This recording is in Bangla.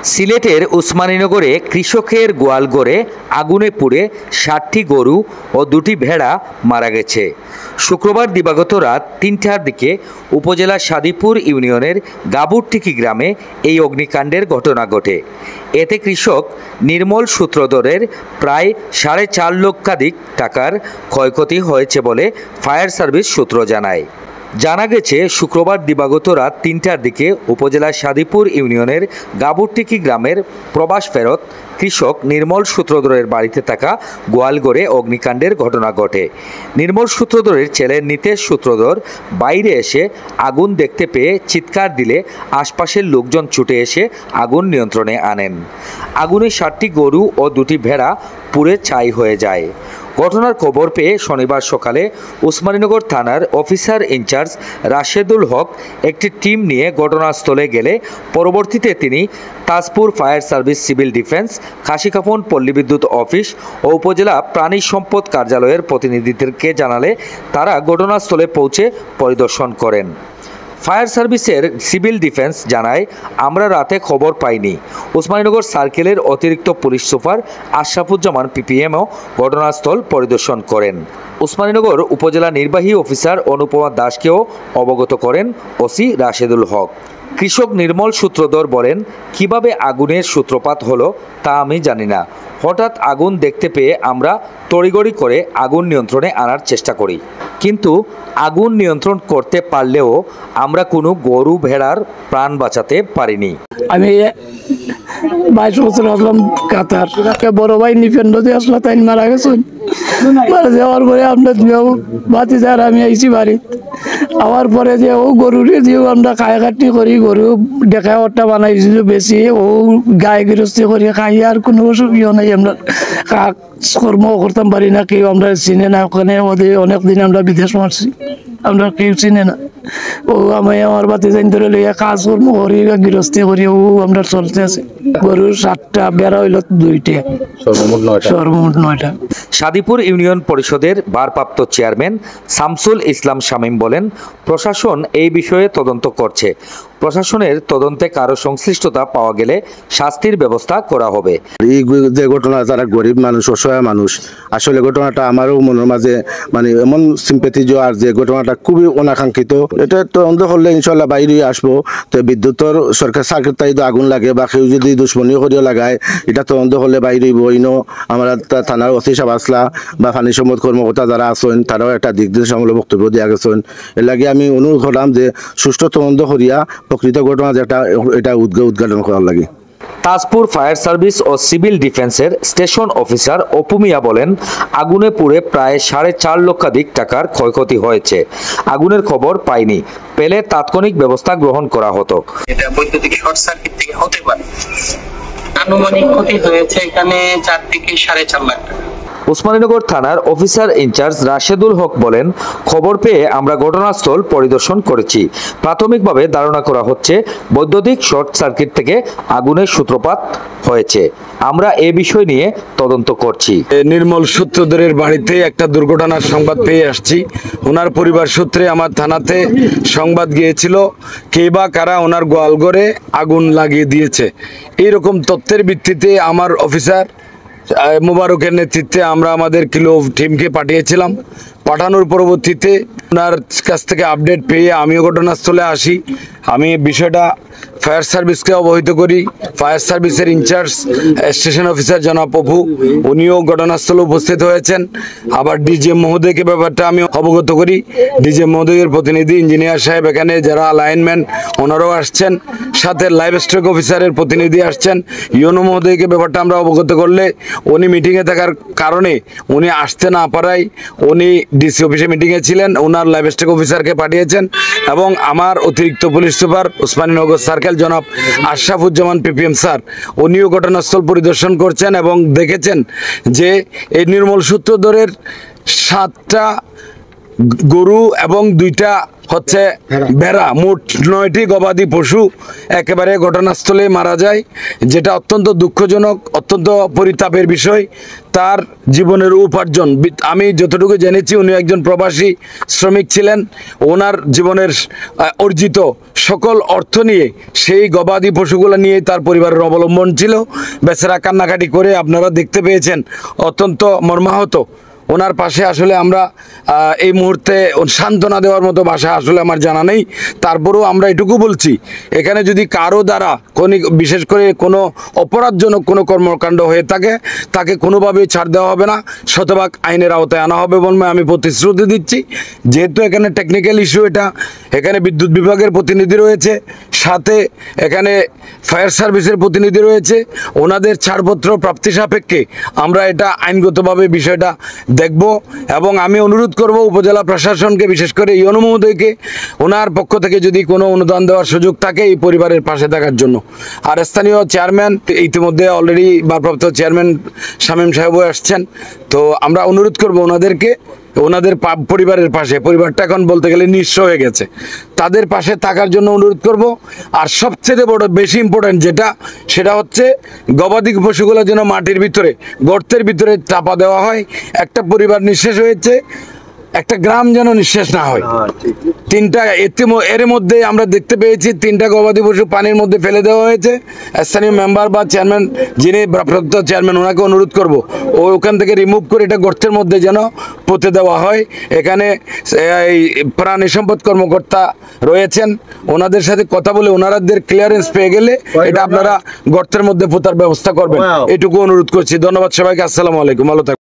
সিলেটের উসমানীনগরে কৃষকের গোয়ালঘরে আগুনে পুড়ে ৬০টি গরু ও ২টি ভেড়া মারা গেছে। শুক্রবার দিবাগত রাত ৩টার দিকে উপজেলার সাদিপুর ইউনিয়নের গাবুরটিকি গ্রামে এই অগ্নিকাণ্ডের ঘটনা ঘটে। এতে কৃষক নির্মল সূত্রধরের প্রায় ৪.৫ লক্ষাধিক টাকার ক্ষয়ক্ষতি হয়েছে বলে ফায়ার সার্ভিস সূত্র জানায়। জানা গেছে, শুক্রবার দিবাগত রাত ৩টার দিকে উপজেলার সাদিপুর ইউনিয়নের গাবুরটিকি গ্রামের প্রবাস ফেরত কৃষক নির্মল সূত্রধরের বাড়িতে থাকা গোয়ালঘরে অগ্নিকাণ্ডের ঘটনা ঘটে। নির্মল সূত্রধরের ছেলে নিতেশ সূত্রধর বাইরে এসে আগুন দেখতে পেয়ে চিৎকার দিলে আশপাশের লোকজন ছুটে এসে আগুন নিয়ন্ত্রণে আনেন। আগুনে ৬০টি গরু ও ২টি ভেড়া পুড়ে ছাই হয়ে যায়। ঘটনার খবর পেয়ে শনিবার সকালে উসমানীনগর থানার অফিসার ইনচার্জ রাশেদুল হক একটি টিম নিয়ে ঘটনাস্থলে গেলে পরবর্তীতে তিনি Tajpur fire service, civil defence, খাসিকাফন পল্লী বিদ্যুৎ অফিস ও উপজেলা প্রাণী সম্পদ কার্যালয়ের প্রতিনিধিদেরকে জানালে তারা ঘটনাস্থলে পৌঁছে পরিদর্শন করেন। ফায়ার সার্ভিসের সিভিল ডিফেন্স জানায়, আমরা রাতে খবর পাইনি। উসমানীনগর সার্কেলের অতিরিক্ত পুলিশ সুপার আশরাফুজ্জামান পিপিএমও ঘটনাস্থল পরিদর্শন করেন। উসমানীনগর উপজেলা নির্বাহী অফিসার অনুপমা দাসকেও অবগত করেন ওসি রাশেদুল হক। কৃষক নির্মল সূত্রধর বলেন, কিভাবে আগুনের সূত্রপাত হলো তা আমি জানি না। হঠাৎ আগুন দেখতে পেয়ে আমরা তড়িঘড়ি করে আগুন নিয়ন্ত্রণে আনার চেষ্টা করি, কিন্তু আগুন নিয়ন্ত্রণ করতে পারলেও আমরা কোনো গরু ভেড়ার প্রাণ বাঁচাতে পারিনি। আমি 22 বছর আসলাম কাতার, বড় ভাই নিফেন নদী আসলো, তাই মারা গেছেন। মারা যাওয়ার পরে আমরা বাতি যার আমি আইছি বাড়ি আবার পরে যে ও গরুর দিয়েও আমরা খায়াখাটি করি, গরু ডেকা ওটা বানাইছিল বেশি, ও গায়ে গৃহস্থী করি খাই, আর কোনো অসুবিধা নাই। আমরা কর্ম করতাম পারি না, কেউ আমরা চিনে না। ওখানে ওদের অনেকদিন আমরা বিদেশ মারছি, আমরা কেউ চিনে না। ও আমি আমার বাতি যাই ধরে লইয়া কাজ কর্ম করি, গৃহস্থী করি, ও আমরা চলতে আছে। গরুর 7টা, বেড়া হইল 2টা, সর্বমোট 9টা। সাদিপুর ইউনিয়ন পরিষদের ভারপ্রাপ্ত চেয়ারম্যান শামসুল ইসলাম শামীম বলেন, প্রশাসন এই বিষয়ে তদন্ত করছে। প্রশাসনের তদন্তে কারো সংশ্লিষ্টতা পাওয়া গেলে শাস্তির ব্যবস্থা করা হবে। এই যে ঘটনা, যারা গরিব মানুষ, অসহায় মানুষ, আসলে ঘটনাটা আমারও মনের মাঝে এমন সিম্পেথি আর যে ঘটনাটা খুবই অনাকাঙ্ক্ষিত। এটা তদন্ত করলে ইনশাল্লাহ বাইরে আসবো। তো বিদ্যুতের সরকার সার্কিট তাই আগুন লাগে বা কেউ যদি দুশ্মনী করিও লাগায়, এটা তদন্ত করলে বাইরে বইনো আমরা থানার ওসি সাহেব আসলা বা পানি সম্পদ কর্মকর্তা যারা আছেন, তারাও একটা দিক নির্দেশনামূলক বক্তব্য দেওয়া গেছেন। এর লাগে আমি অনুরোধ করলাম যে সুষ্ঠু তদন্ত করিয়া প্রকৃত ঘটনা যেটা এটা উদ্ঘাটন করার লাগে। তাজপুর ফায়ার সার্ভিস ও সিভিল ডিফেন্সের স্টেশন অফিসার অপু মিয়া বলেন, আগুনে পুড়ে প্রায় 4.5 লক্ষাধিক টাকার ক্ষয়ক্ষতি হয়েছে। আগুনের খবর পাইনি, পেলে তাৎক্ষণিক ব্যবস্থা গ্রহণ করা হতো। এটা বৈদ্যুতিক শর্ট সার্কিট থেকে হতে পারে। আনুমানিক ক্ষতি হয়েছে এখানে 4 থেকে 4.5 লাখ টাকা। উসমানীনগর থানার অফিসার ইনচার্জ রাশেদুল হক বলেন, খবর পেয়ে আমরা ঘটনাস্থল পরিদর্শন করেছি। প্রাথমিকভাবে ধারণা করা হচ্ছে বৈদ্যুতিক শর্ট সার্কিট থেকে আগুনের সূত্রপাত হয়েছে। আমরা এ বিষয় নিয়ে তদন্ত করছি। নির্মল সূত্রধরের বাড়িতে একটা দুর্ঘটনার সংবাদ পেয়ে আসছি। ওনার পরিবার সূত্রে আমার থানাতে সংবাদ গিয়েছিল, কে বা কারা ওনার গোয়ালঘরে আগুন লাগিয়ে দিয়েছে। এইরকম তথ্যের ভিত্তিতে আমার অফিসার মোবারকের নেতৃত্বে আমরা আমাদের কিলো টিমকে পাঠিয়েছিলাম। পাঠানোর পরবর্তীতে ওনার কাছ থেকে আপডেট পেয়ে আমিও ঘটনাস্থলে আসি। আমি বিষয়টা ফায়ার সার্ভিসকে অবহিত করি। ফায়ার সার্ভিসের ইনচার্জ স্টেশন অফিসার জনাব অপু, উনিও ঘটনাস্থলে উপস্থিত হয়েছেন। আবার ডিজিএম মহোদয়কে ব্যাপারটা আমি অবগত করি। ডিজিএম মহোদয়ের প্রতিনিধি ইঞ্জিনিয়ার সাহেব, এখানে যারা লাইনম্যান ওনারাও আসছেন, সাথে লাইভ স্টক অফিসারের প্রতিনিধি আসছেন। ইউনো মহোদয়কে ব্যাপারটা আমরা অবগত করলে উনি মিটিংয়ে থাকার কারণে উনি আসতে না পারায় উনি ডিসি অফিসে মিটিংয়ে ছিলেন, ওনার লাইভ স্টক অফিসারকে পাঠিয়েছেন এবং আমার অতিরিক্ত পুলিশ সুপার উসমানীনগর সার্কেল জনাব আশরাফুজ্জামান পিপিএম স্যার, উনিও ঘটনাস্থল পরিদর্শন করছেন এবং দেখেছেন যে এই নির্মল সূত্রধরের 7টা গরু এবং 2টা হচ্ছে ভেড়া, মোট 9টি গবাদি পশু একেবারে ঘটনাস্থলে মারা যায়, যেটা অত্যন্ত দুঃখজনক, অত্যন্ত পরিতাপের বিষয়। তার জীবনের উপার্জন, আমি যতটুকু জেনেছি উনি একজন প্রবাসী শ্রমিক ছিলেন, ওনার জীবনের অর্জিত সকল অর্থ নিয়ে সেই গবাদি পশুগুলো নিয়ে তার পরিবারের অবলম্বন ছিল। বেচারা কান্নাকাটি করে আপনারা দেখতে পেয়েছেন, অত্যন্ত মর্মাহত। ওনার পাশে আসলে আমরা এই মুহূর্তে সান্ত্বনা দেওয়ার মতো ভাষা আসলে আমার জানা নেই। তারপরেও আমরা এটুকু বলছি, এখানে যদি কারো দ্বারা বিশেষ করে কোনো অপরাধজনক কোনো কর্মকাণ্ড হয়ে থাকে, তাকে কোনোভাবেই ছাড় দেওয়া হবে না, শতভাগ আইনের আওতায় আনা হবে বলে আমি প্রতিশ্রুতি দিচ্ছি। যেহেতু এখানে টেকনিক্যাল ইস্যু, এখানে বিদ্যুৎ বিভাগের প্রতিনিধি রয়েছে, সাথে এখানে ফায়ার সার্ভিসের প্রতিনিধি রয়েছে, ওনাদের ছাড়পত্র প্রাপ্তি সাপেক্ষে আমরা এটা আইনগতভাবে বিষয়টা দেখব। এবং আমি অনুরোধ করব উপজেলা প্রশাসনকে, বিশেষ করে ইউনো মহোদয়কে, ওনার পক্ষ থেকে যদি কোনো অনুদান দেওয়ার সুযোগ থাকে এই পরিবারের পাশে থাকার জন্য। আর স্থানীয় চেয়ারম্যান, ইতিমধ্যে অলরেডি ভারপ্রাপ্ত চেয়ারম্যান শামীম সাহেবও আসছেন, তো আমরা অনুরোধ করব ওনাদেরকে, ওনাদের পরিবারের পাশে, পরিবারটা এখন বলতে গেলে নিঃস্ব হয়ে গেছে, তাদের পাশে থাকার জন্য অনুরোধ করব। আর সবচেয়ে বড় বেশি ইম্পর্টেন্ট যেটা, সেটা হচ্ছে গবাদি পশুগুলো যেন মাটির ভিতরে, গর্তের ভিতরে চাপা দেওয়া হয়। একটা পরিবার নিঃশেষ হয়েছে, একটা গ্রাম যেন নিঃশেষ না হয়। তিনটা এর মধ্যে আমরা দেখতে পেয়েছি 3টা গবাদি পশু পানির মধ্যে ফেলে দেওয়া হয়েছে। স্থানীয় মেম্বার বা চেয়ারম্যান, যিনি ভারপ্রাপ্ত চেয়ারম্যান, ওনাকে অনুরোধ করব ওখান থেকে রিমুভ করে এটা গর্তের মধ্যে যেন পুঁতে দেওয়া হয়। এখানে এই প্রাণী সম্পদ কর্মকর্তা রয়েছেন, ওনাদের সাথে কথা বলে ওনাদের ক্লিয়ারেন্স পেয়ে গেলে এটা আপনারা গর্তের মধ্যে পোতার ব্যবস্থা করবেন, এটুকু অনুরোধ করছি। ধন্যবাদ সবাইকে, আসসালামু আলাইকুম, ভালো থাকবেন।